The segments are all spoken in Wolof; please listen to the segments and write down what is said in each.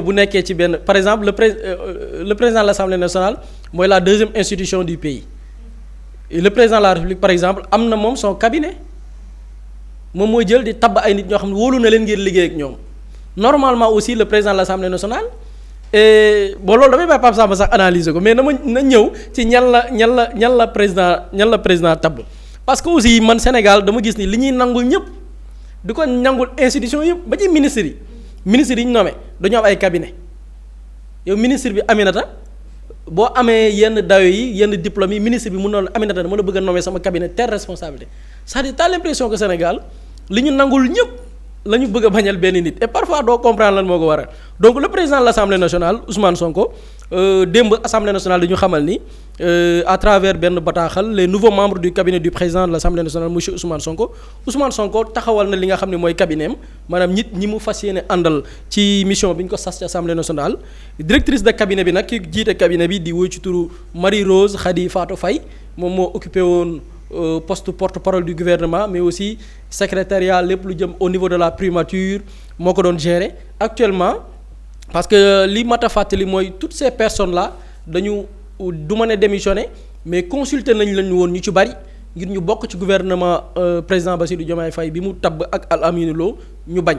bu nekkee ci benn par exemple le président de l'Assemblée nationale mooy la deuxième institution du pays et le président de la République par exemple am na moom son cabinet moom mooy jël di tabb ay nit ñoo xam ne wóolu na leen ngir liggéey ak ñoom normalement aussi le président de l'Assemblée nationale et bon loolu damay bàyyi Pape Samba sax analyser ko mais na ñëw ci ñan la président tabb parce que aussi man Sénégal dama gis ni li ñuy nangul ñëpp di ko nangul institution yëpp ba ci ministre yi ñu nommé dañoo am ay cabinet yow ministre bi Aminata boo amee yenn dayo yi yenn diplôme yi ministre bi mun na Aminata dama la bëgg a nommer sama cabinet telle responsabilité c'est-à-dire t'as l'impression que Sénégal li ñu nangul ñëpp la ñu bëgg a bañal benn nit et parfois doo comprendre lan moo ko waral donc le président de l'Assemblée nationale Ousmane Sonko démb Assemblée nationale dañu xamal ni à travers benn bataaxal les nouveaux membres du cabinet du président de l'Assemblée nationale monsieur Ousmane Sonko taxawal na li nga xam ne mooy cabinet am maanaam ñi mu fas yéene àndal ci mission bi ñu ko sas ci Assemblée nationale directrice de cabinet bi nag ki jiite cabinet bi di wuy ci turu Marie-Rose Khady Fatou Faye moom moo occupé woon poste porte-parole du gouvernement mais aussi secrétariat lépp lu jëm au niveau de la primature moo ko doon gérer actuellement parce que li mat a fàttali mooy toutes ces personnes là dañu du ma ne démissionné mais consulté nañ lañu woon ñu ci bari ngir ñu bokk ci gouvernement président Bassirou Diomaye Faye bi mu tabb ak Al Amine Lo ñu bañ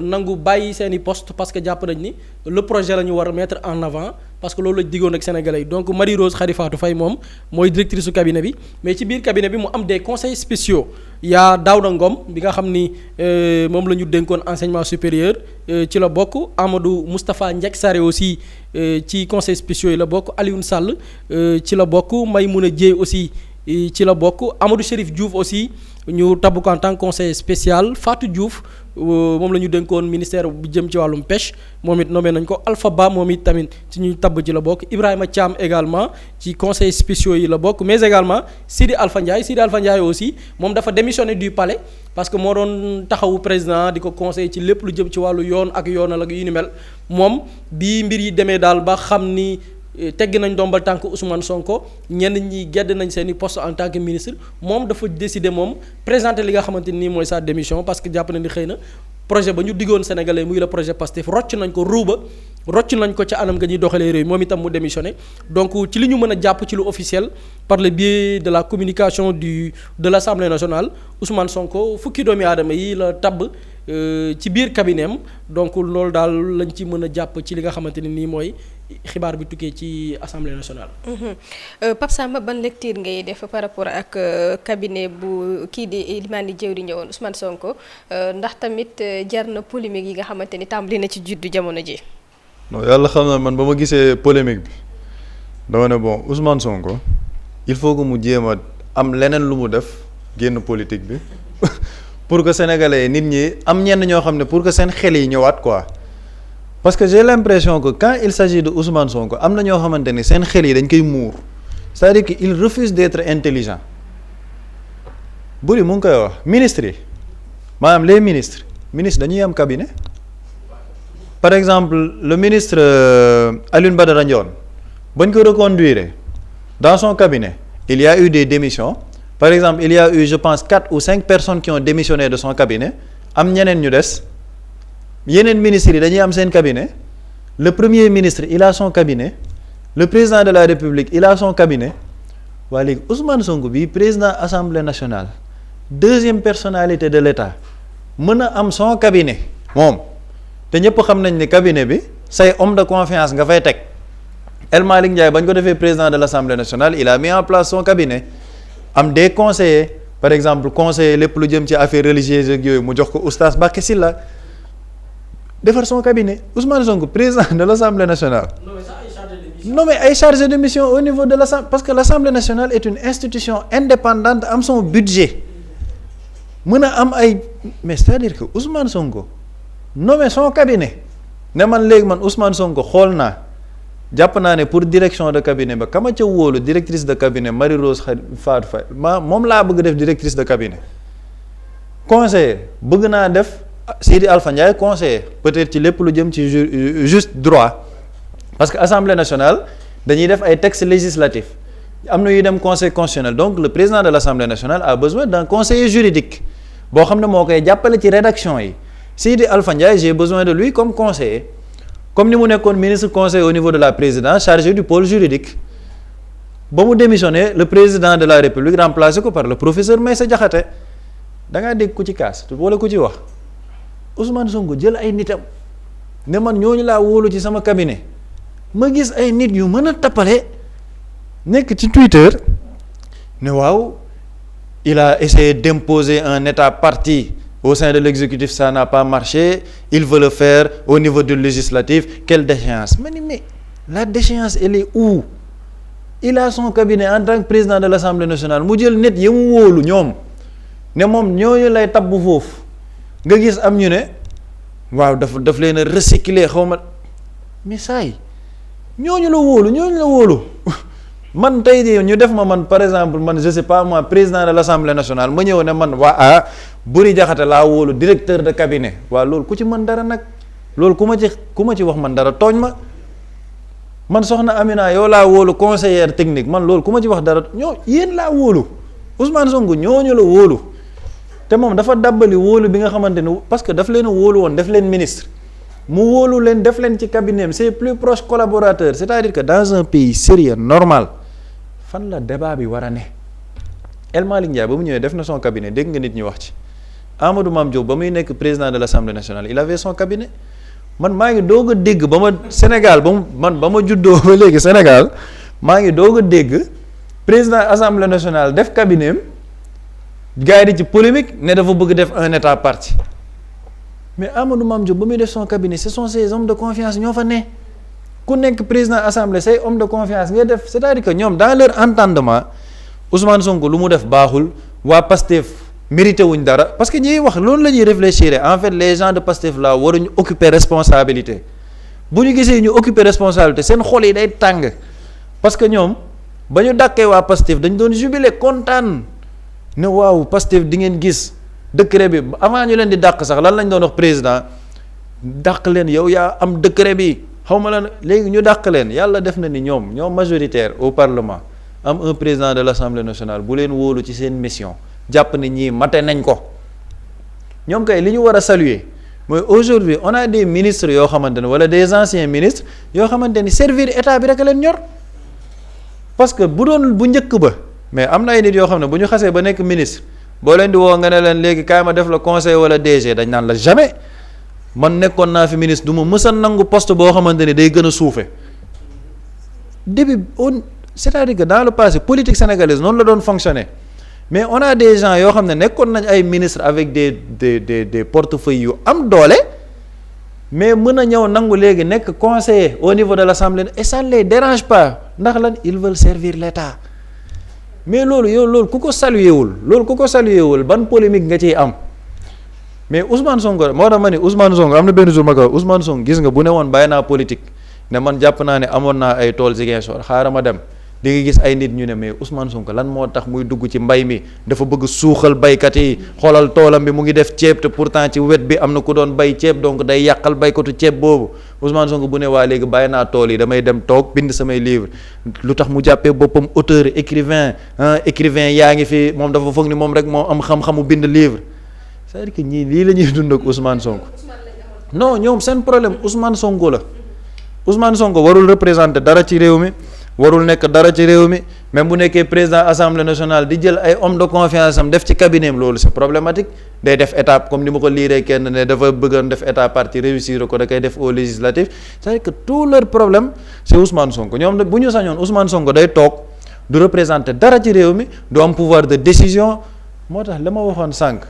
nangu bàyyi seeni poste parce que jàpp nañ ni le projet la ñu war a mettre en avant parce que loolu la diggoon ak sénégalais yi donc Marie-Rose Khady Fatou Faye moom mooy directrice su cabinet bi mais ci biir cabinet bi mu am des conseils spéciaux yaa Daouda Ngom bi nga xam ni moom la ñu dénkoon enseignement supérieur ci la bokk Amadou Moustapha Ndiack Sarré aussi ci conseils spéciaux yi la bokk Alioune Sall ci la bokk Maymouna Dièye aussi ci la bokk Amadou Chérif Diouf aussi ñu tabb ko en tant que conseiller spécial Fatou Diouf moom la ñu dénkoon ministère bu jëm ci wàllum pêche moom it nommé nañ ko Alpha Ba moom it tamit ci ñu tabb ci la bokk Ibrahima Thiam également ci conseils spéciaux yi la bokk mais également Sidi Alpha Ndiaye aussi moom dafa démissionné du palais parce que moo doon taxawu président di ko conseiller ci lépp lu jëm ci wàllu yoon ak yoonal ak yu ni mel moom bi mbir yi demee daal ba xam ni tegg nañ dombal tànk Ousmane Sonko ñenn ñi gedd nañ seeni poste en tant que ministre moom dafa décider moom présenter li nga xamante ni mooy sa démission parce que jàpp na ni xëy na projet ba ñu diggoon sénégalais muy le projet Pastef rocc nañ ko ca anam nga ñuy doxalee réew moom itam mu démissionné donc ci li ñu mën a jàpp ci lu officiel par le biais de la communication de l'Assemblée nationale Ousmane Sonko fukki doomi aadama yi la tabb ci biir cabinet am donc loolu daal lañ ci mën a jàpp ci li nga xamante ne nii mooy xibaar bi tukkee ci Assemblée nationale. Pape Samba ban lecture ngay def par rapport ak cabinet bu kii di Elimane Diéry ñëwoon Ousmane Sonko ndax tamit jar na polémique yi nga xamante ni tàmbali na ci juddu jamono ji. non yàlla xam na man ba ma gisee polémique bi dama ne bon Ousmane Sonko il faut que mu jéem a am leneen lu mu def génn politique bi pour que sénégalais nit ñi am ñenn ñoo xam ne pour que seen xel yi ñëwaat quoi. parce que j'ai l'impression que quand il s'agit de Ousmane Sonko am na ñoo xamante ni seen xel yi dañ koy muur c'est-à-dire que il refuse d'être intelligent buri mu ngi koy wax ministres yi maanaam les ministres dañuy am cabinet par exemple le ministre Alioune Badara Ndione bañ ko reconduire dans son cabinet il y a eu des démissions par exemple il y a eu je pense 4 ou 5 personnes qui ont démissionné de son cabinet am ñeneen ñu des yeneen ministres yi dañuy am seen cabinet le premier ministre il a son cabinet le président de la république il a son cabinet waa léegi Ousmane Sonko bi président assemblée nationale deuxième personnalité de l'État mën a am son cabinet moom te ñëpp xam nañ ne cabinet bi say homme de confiance nga fay teg El Malick Ndiaye bañ ko defee président de l'assemblée nationale il a mis en place son cabinet am des conseillers par exemple conseiller lépp lu jëm ci affaires religieuses ak yooyu mu jox ko oustaz Mbacké Sylla defar son cabinet Ousmane Sonko président de l'Assemblée nationale nommé ay chargé de mission au niveau de l'Assemblée parce que l'Assemblée nationale est une institution indépendante am son budget mën a am ay mais c'est-à-dire que Ousmane Sonko nommé son cabinet ne man léegi man Ousmane Sonko xool naa jàpp naa ne pour direction de cabinet ba kama ca wóolu directrice de cabinet Marie-Rose Fatou Faye moom laa bëgg def directrice de cabinet conseiller bëgg naa def Sidi Alpha Ndiaye conseiller peut-être ci lépp lu jëm ci juste droit parce que Assemblée nationale dañuy def ay textes législatifs am na yu dem conseil constitutionnel donc le président de l'Assemblée nationale a besoin d'un conseiller juridique boo xam ne moo koy jàppale ci rédaction yi Sidi Alpha Ndiaye j'ai besoin de lui comme conseiller comme ni mu nekkoon ministre conseil au niveau de la présidence chargé du pôle juridique ba mu démissionné le président de la république remplacé ko par le professeur Meïssa Diakhaté da ngaa dégg ku ci kaas wala ku ci wax Ousmane Sonko jël ay nitam ne man ñooñu laa wóolu ci sama cabinet ma gis ay nit yu mën a tappale nekk ci Twitter ne waaw il a essayé d'imposer un état parti au sein de l'exécutif, ça n'a pas marché, il veut le faire au niveau du législatif, quelle déchéance? Mais la déchéance, elle est où? Il a son cabinet en tant que président de l'Assemblée nationale mu jël nit yi mu wóolu ñoom ne moom ñooñu lay tabbu foofu nga gis am ñu ne waaw daf leen a recycler xaw ma mais saay ñooñu la wóolu man tey jii ñu def ma man par exemple man je sais pas moi président de l'Assemblée nationale ma ñëw ne man waa Buri Jaxate laa wóolu directeur de cabinet waaw loolu ku ci mën dara nag loolu ku ma ci wax man dara tooñ ma man soxna Amina yow laa wóolu conseillère technique man loolu ku ma ci wax dara yéen laa wóolu Ousmane Sonko ñooñu la wóolu te moom dafa dabbali wóolu bi nga xamante ne parce que daf leen a wóolu woon def leen ministre mu wóolu leen def leen ci cabinet am ses plus proches collaborateurs c'est-à-dire que dans un pays sérieux normal fan la débat bi war a ne El Malick Ndiaye ba mu ñëwee def na son cabinet dégg nga nit ñi wax ci Amadou Mame Diop ba muy nekk président de l'Assemblée nationale il avait son cabinet man maa ngi doog a dégg ba ma Sénégal ba ma juddoo ba léegi Sénégal maa ngi doog a dégg président Assemblée nationale def cabinet am gars yi di ci polémique ne dafa bëgg def un état parti mais Amadou Mame Diop ba muy def son cabinet ce sont ces hommes de confiance ñoo fa ne ku nekk président assemblée say homme de confiance ngay def c'est-à-dire que ñoom dans leur entendement Ousmane Sonko lu mu def baaxul waa Pastef mérité wuñ dara parce que ñiy wax loolu la ñuy réfléchir en fait les gens de Pastef là waruñu occuper responsabilité bu ñu gisee ñu occuper responsabilité seen xol yi day tàng parce que ñoom ba ñu dàkkee waa Pastef dañ doon jubilé kontaan ne waaw Pastef di ngeen gis décret bi avant ñu leen di dàq sax lan lañ doon wax président dàq leen yow yaa am décret bi xaw ma lan léegi ñu dàq leen yàlla def na ni ñoom majoritaire au parlement am un président de l'Assemblée nationale bu leen wóolu ci seen mission jàpp ne ñii mate nañ ko ñoom kay li ñu war a saluer mooy aujourd'hui on a des ministres yoo xamante ne wala des anciens ministres yoo xamante ni servir état bi rek leen ñor parce que bu doon bu njëkk ba mais am na ay nit yoo xam ne bu ñu xasee ba nekk ministre boo leen di woo nga ne leen léegi kaay ma def la conseil wala DG dañ naan la jamais man nekkoon naa fi ministre du ma mës a nangu poste boo xamante ni day gën a suufe début c'est-à-dire que dans le passé politique sénégalaise noonu la doon fonctionner mais on a des gens yoo xam ne nekkoon nañ ay ministres avec des portefeuilles yu am doole mais mën a ñëw nangu léegi nekk conseiller au niveau de l'Assemblée et ça ne les dérange pas ndax lan ils veulent servir l'État mais loolu ku ko saluer wul ban polémique nga ciy am mais Ousmane Sonko moo tax ma ni Ousmane Sonko am na benn jour ma ko Ousmane Sonko gis nga bu ne woon bàyyi naa politique ne man jàpp naa ne amoon naa ay tool Ziguinchor xaaral ma dem di nga gis ay nit ñu ne mais Ousmane Sonko lan moo tax muy dugg ci mbay mi dafa bëgg suuxal baykat yi xoolal toolam bi mu ngi def ceeb te pourtant ci wet bi am na ku doon bay ceeb donc day yàqal baykatu ceeb boobu Ousmane Sonko bu ne waa léegi bàyyi naa tool yi damay dem toog bind samay livre lu tax mu jàppee boppam auteur écrivain yaa ngi fi moom dafa foog ni moom rek moo am xam-xamu bind livre c'est-à-dire que ñii lii la ñuy dund ak Ousmane Sonko non ñoom seen problème Ousmane Sonko la Ousmane Sonko warul représenter dara ci réew mi warul nekk dara ci réew mi même bu nekkee président assemblée nationale di jël ay homme de confiance am def ci cabinet am loolu c'est problématique day def étape comme ni ma ko liiree kenn ne dafa bëggoon def état parti réussir ko da koy def au législatif c'est-à-dire que tout leur problème c'est Ousmane Sonko ñoom nag bu ñu sañoon Ousmane Sonko day toog du représenter dara ci réew mi du am pouvoir de décision moo tax la ma waxoon sànq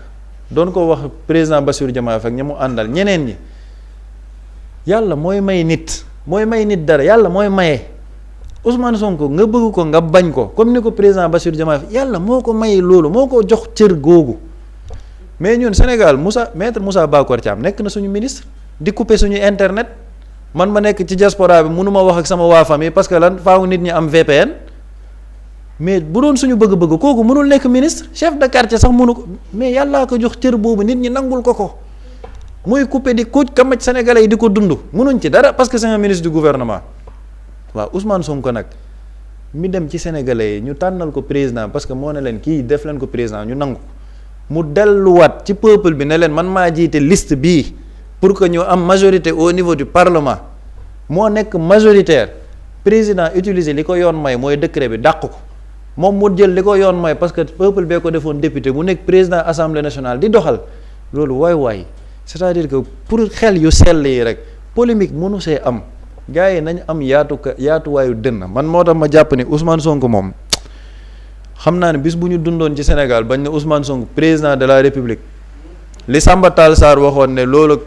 doon ko wax président Bassirou Diomaye Faye ak ñi mu àndal ñeneen ñi yàlla mooy may nit dara yàlla mooy maye Ousmane Sonko nga bëgg ko nga bañ ko comme ni ko président Bassirou Diomaye Faye yàlla moo ko may loolu moo ko jox cër googu mais ñun Sénégal maître Moussa Bakor Thiam nekk na suñu ministre di couper suñu internet man ma nekk ci diaspora bi mënuma wax ak sama waa famille parce que lan faaw nit ñi am VPN mais bu doon suñu bëgg-bëgg kooku mënul nekk ministre chef de quartier sax mënu ko mais yàllaa ko jox cër boobu nit ñi nangul ko muy couper di kuuc kamaj sénégalais yi di ko dund mënuñ ci dara parce que c'est un ministre du gouvernement waaw Ousmane Sonko nag mi dem ci sénégalais yi ñu tànnal ko président parce que moo ne leen kii def leen ko président ñu nangu mu delluwaat ci peuple bi ne leen man maa jiite liste bii pour que ñu am majorité au niveau du parlement moo nekk majoritaire président utiliser li ko yoon may mooy décret bi dàq ko moom mu jël li ko yoon may parce que peuple bee ko defoon député mu nekk président assemblée nationale di doxal loolu waay c'est-à-dire que pour xel yu sell yi rek polémique mënu see am gars yi nañ am yaatuwaayu dënn man moo tax ma jàpp ni Ousmane Sonko moom xam naa ne bis bu ñu dundoon ci Sénégal bañ ne Ousmane Sonko président de la République li Samba Tall Sarr waxoon ne loolu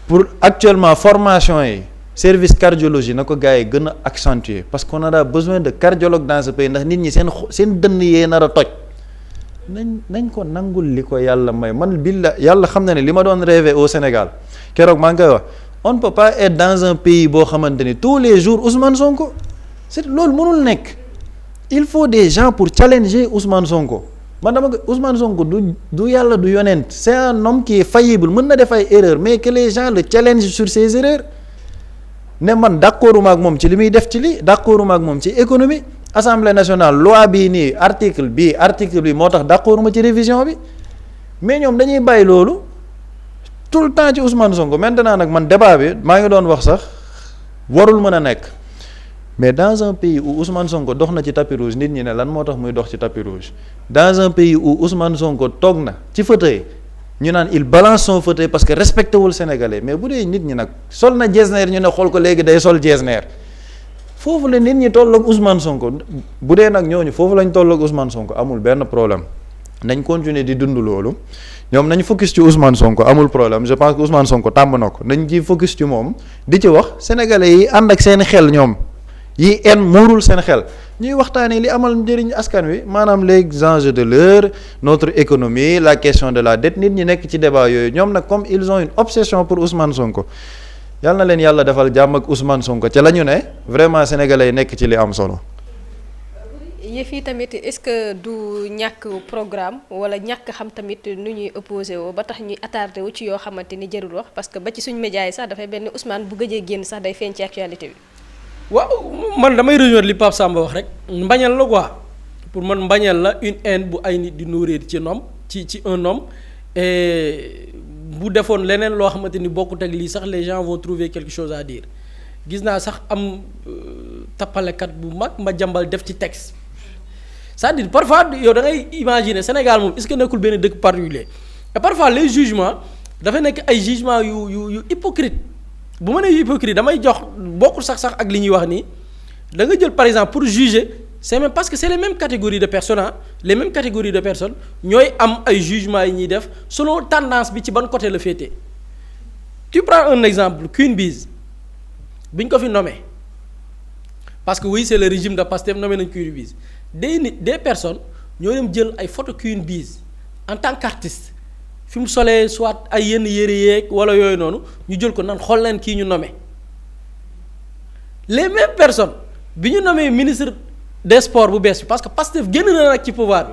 pour actuellement formation yi service cardiologie na ko gars yi gën a accentuer parce qu'on a besoin de cardiologue dans ce pays ndax nit ñi seen dënn yee nar a toj nañ ko nangul li ko yàlla may man billa yàlla xam na ne li ma doon rêver au Sénégal keroog maa ngi koy wax on ne peut pas être dans un pays boo xamante ni tous les jours Ousmane Sonko c'est loolu mënul nekk il faut des gens pour challenger Ousmane Sonko man dama ko Ousmane Sonko du yàlla du yonent c'est un homme qui est faillible mën na def ay erreurs mais que les gens le challenge sur ses erreurs ne man d'accorduma ak moom ci li muy def ci li d'accorduma ak moom ci économie Assemblée nationale loi bii nii article bi moo tax d'accorduma ci révision bi mais ñoom dañuy bàyyi loolu tout le temps ci Ousmane Sonko maintenant nag man débat bi maa ngi doon wax sax warul mën a nekk mais dans un pays où Ousmane Sonko dox na ci tapis rouge nit ñi ne lan moo tax muy dox ci tapis rouge dans un pays où Ousmane Sonko toog na ci fauteuil ñu naan il balance son fauteuil parce que respecté wul Sénégalais mais bu dee nit ñi nag sol na jesner ñu ne xool ko léegi day sol jesner foofu la nit ñi tolloog Ousmane Sonko bu dee nag ñooñu foofu lañ tolloog Ousmane Sonko amul benn problème nañ continuer di dund loolu ñoom nañ focus ci Ousmane Sonko amul problème je pense que Ousmane Sonko tàmm na ko nañ ci focus ci moom di ci wax sénégalais yi ànd ak seen xel ñoom yi en muurul seen xel ñuy waxtaanee li amal njëriñ askan wi maanaam les enjeux de l'heure notre économie la question de la dette nit ñi nekk ci débat yooyu ñoom nag comme ils ont une obsession pour Ousmane Sonko yal na leen yàlla defal jàmm ak Ousmane Sonko ca la ñu ne vraiment sénégalais yi nekk ci li am solo. yëf yi tamit est-ce que du ñàkk programme wala ñàkk xam tamit nu ñuy opposé woo ba tax ñuy attardé wu ci yoo xamante ni jarul wax parce que ba ci suñu médias yi sax dafay benn Ousmane bu gëjee génn sax day feeñ ci actualité bi. waaw man damay rejoindre li Pape Samba wax rek mbañal la quoi pour man mbañal la une haine bu ay nit di nourrir ci un homme et bu defoon leneen loo xamante ni bokkut ak lii sax les gens vont trouver quelque chose à dire gis naa sax am tappalekat bu mag ma jàmbal def ci texte c'est-à-dire parfois yow da ngay imaginer Sénégal moom est-ce que nekkul benn dëkk particulier et parfois les jugements dafay nekk ay jugements yu hypocrite bu ma nee hypocrite damay jox bokkul sax ak li ñuy wax nii da nga jël par exemple pour juger c'est même parce que c'est les mêmes catégories de personnes les mêmes catégories de personnes ñooy am ay jugements yi ñuy def selon tendance bi ci ban côté la féetee tu prends un exemple Queen Biz bi ñu ko fi nommé parce que oui c'est le régime de Pastef nommé nañ Queen Biz des personnes ñoo dem jël ay photo Queen Biz en tant qu'artiste fi mu solee soit ay yenn yére yeeg wala yooyu noonu ñu jël ko naan xool leen kii ñu nommé les mêmes personnes bi ñu nommé ministre des sports bu bees bi parce que Pastef génn na nag ci pouvoir bi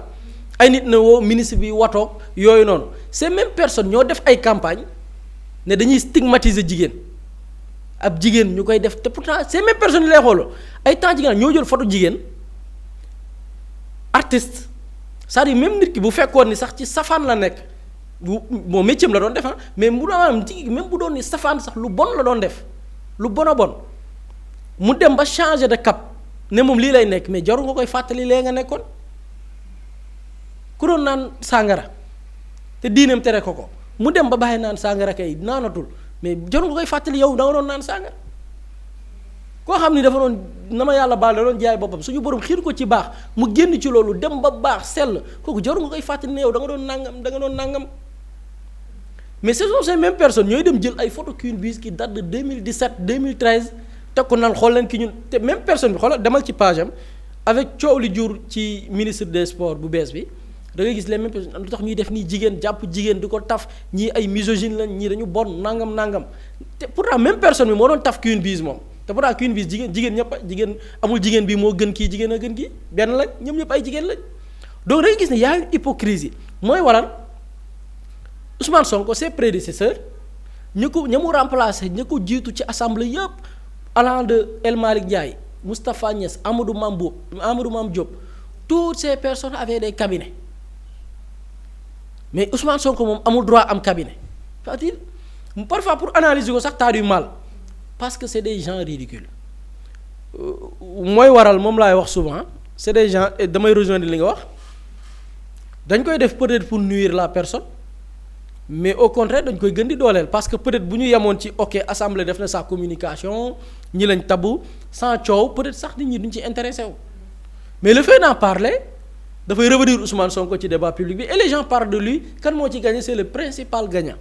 ay nit na woo ministre bi watoog yooyu noonu ces mêmes personnes ñoo def ay campagne ne dañuy stigmatiser jigéen ab jigéen ñu koy def te pourtant ces mêmes personnes yi lay xooloo ay temps jigéen ñoo jël photo jigéen artiste c'est-à-dire même nit ki bu fekkoon ni sax ci safaan la nekk bu bon métier la doon def mais mu doon même bu doon ni safaan sax lu bon la doon def lu bon a bon mu dem ba changer de cap ne moom lii lay nekk mais jaru nga koy fàttali lee nga nekkoon ku doon naan sàngara te diineem tere ko mu dem ba bàyyi naan sàngara kay naanatul mais jaru nga koy fàttali yow da nga doon naan sàngara koo xam ni dafa doon na ma yàlla baal da doon jaay boppam suñu borom xiir ko ci baax mu génn ci loolu dem ba baax sell kooku jaru nga koy fàttali ne yow da nga doon nangam mais ce sont ces mêmes personnes ñooy dem jël ay photo Queen Biz qui date de 2017 2013 teg ko naan xool leen ki ñun te même personne bi xoolal demal ci page am avec coow li jur ci ministre des sports bu bees bi da ngay gis les mêmes personnes lu tax ñuy def nii jigéen jàpp jigéen di ko taf ñii ay misogyne lañ ñii dañu bon nangam te pourtant même personne bi moo doon taf Queen Biz moom te pourtant Queen Biz jigéen ñëpp amul jigéen bi moo gën kii jigéen a gën kii benn lañ ñoom ñëpp ay jigéen lañ donc da ngay gis ne y a une hypocrisie mooy waral Ousmane Sonko ses prédécesseurs ña mu remplacé ña ko jiitu ci assemblée yëpp allant de El Malick Ndiaye Moustapha Niasse Amadou Mame Diop toutes ces personnes avaient des cabinets mais Ousmane Sonko moom amul droit am cabinet c'est-à-dire parfois pour analyser ko sax t'as du mal parce que c'est des gens ridicules mooy waral moom laay wax souvent c'est des gens et damay rejoindre li nga wax dañ koy def peut-être pour nuire la personne mais au contraire dañ koy gën di dooleel parce que peut-être bu ñu yemoon ci ok assemblée def na sa communication ñi lañ tabbu sans coow peut-être sax nit ñi duñ ci intéressé wu mais le fait d'en parler dafay revenir Ousmane Sonko ci débat public bi et les gens parlent de lui kan moo ci gagné c'est le principal gagnant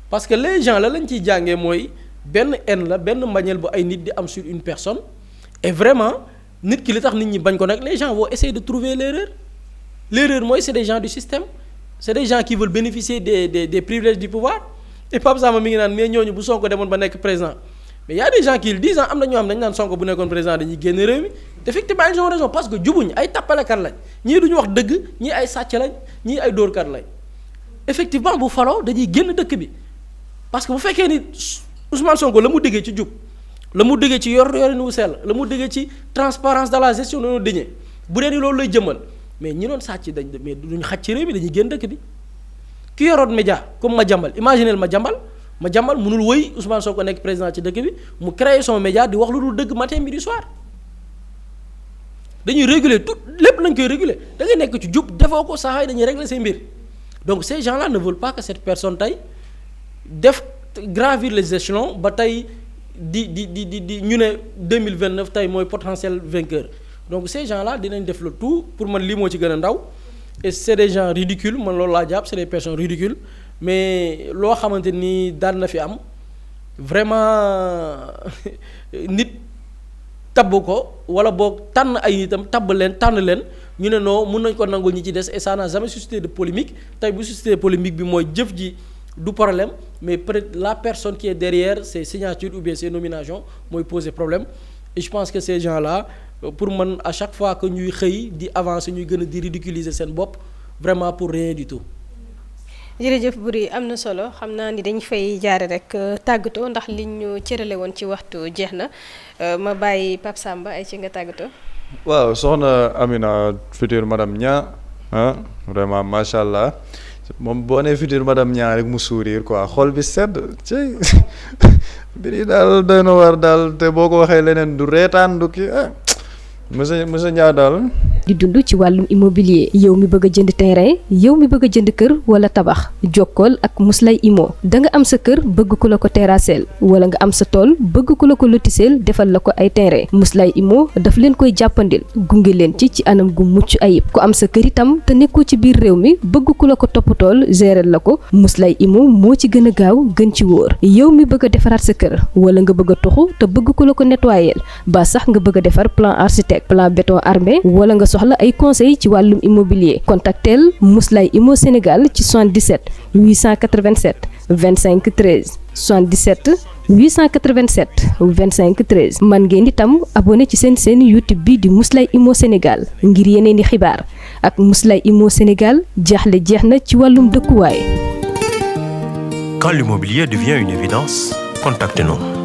parce que les gens la lañ ciy jàngee mooy benn haine la benn mbañeel bu ay nit di am sur une personne et vraiment nit ki li tax nit ñi bañ ko nag les gens vont essayer de trouver l'erreur mooy c'est des gens du système c'est des gens qui veulent bénéficier des privilèges du pouvoir et Pape Samba mi ngi naan mais ñooñu bu Sonko demoon ba nekk président mais y a des gens qui le disent am na ñoo xam dañu naan Sonko bu nekkoon président dañuy génn réew mi effectivement ils ont raison parce que jubuñ ay tappalekat lañ ñii duñu wax dëgg ñii ay sàcc lañ ñii ay dóorkat lañ effectivement bu faloo dañuy génn dëkk bi parce que bu fekkee ni Ousmane Sonko la mu déggee ci jub la mu déggee ci yorin wu sell la mu déggee ci transparence dans la gestion de nos deniers bu dee ni loolu lay jëmmal mais ñi doon sàcc dañ mais duñu xaj ci réew mi dañuy génn dëkk bi ki yoroon média comme Madiambal imaginez Madiambal mënul wëy Ousmane Sonko nekk président ci dëkk bi mu créer son média di wax lu dul dëgg matin midi soir dañuy réguler tout lépp lañ koy réguler da ngay nekk ci jub defoo ko saa yi dañuy régler seen mbir donc ces gens-là ne veulent pas que cette personne tey def gravir les échelons ba tey di ñu ne 2029 tey mooy potentiel vainqueur donc ces gens-là dinañ def le tout pour man lii moo ci gën a ndaw et c'est des gens ridicules man loolu laa jàpp c'est des personnes ridicules mais loo xamante ni daan na fi am vraiment nit tabb ko wala boog tànn ay nitam tabb leen tànn leen ñu ne non mun nañ ko nangul ñi ci des et ça n'a jamais suscité de polémique tey bu suscité polémique bi mooy jëf ji du problème mais peut-être la personne qui est derrière ces signatures ou bien ces nominations mooy poser problème et je pense que ces gens-là pour man à chaque fois que ñuy xëy di avancer ñuy gën a di ridiculiser seen bopp vraiment pour rien du tout. jërëjëf Boury am na solo xam naa ni dañ fay jaare rek tàggatoo ndax liñ ñu cërale woon ci waxtu jeex na ma bàyyi Pape Samba ay ci nga tàggatoo. waaw soxna Amina future madame Niang vraiment macha allah moom boo nee future madame Niang rek mu sourire quoi xol bi sedd ci mbir yi daal doy na war daal te boo ko waxee leneen du reetaan du kii monsieur Niang daal. di dund ci wàllum immobilier yow mi bëgg a jënd terrain yow mi bëgg a jënd kër wala tabax jokkool ak Mousslay Immo da nga am sa kër bëgg ku la ko terrasseel wala nga am sa tool bëgg ku la ko lotiseel defal la ko ay terrain Mousslay Immo daf leen koy jàppandil gunge leen ci anam gu mucc ayib ku am sa kër itam te nekkoo ci biir réew mi bëgg ku la ko toppatool gérer la ko Mousslay Immo moo ci gën a gaaw gën ci wóor yow mi bëgg a defaraat sa kër wala nga bëgg a toxu te bëgg ku la ko nettoyer ba sax nga bëgg a defar plan architecte plan béton armé wala nga soxla ay conseil ci wàllum immobilier contactel Mousslay Immo Sénégal ci 77 887 25 13 77 887 25 13 man ngeen itam abonné ci seen YouTube bi di Mousslay Immo Sénégal ngir yeneen i xibaar ak Mousslay Immo Sénégal jaaxle jeex na ci wàllum dëkkuwaay. Quand l'immobilier devient une évidence, contactez-nous.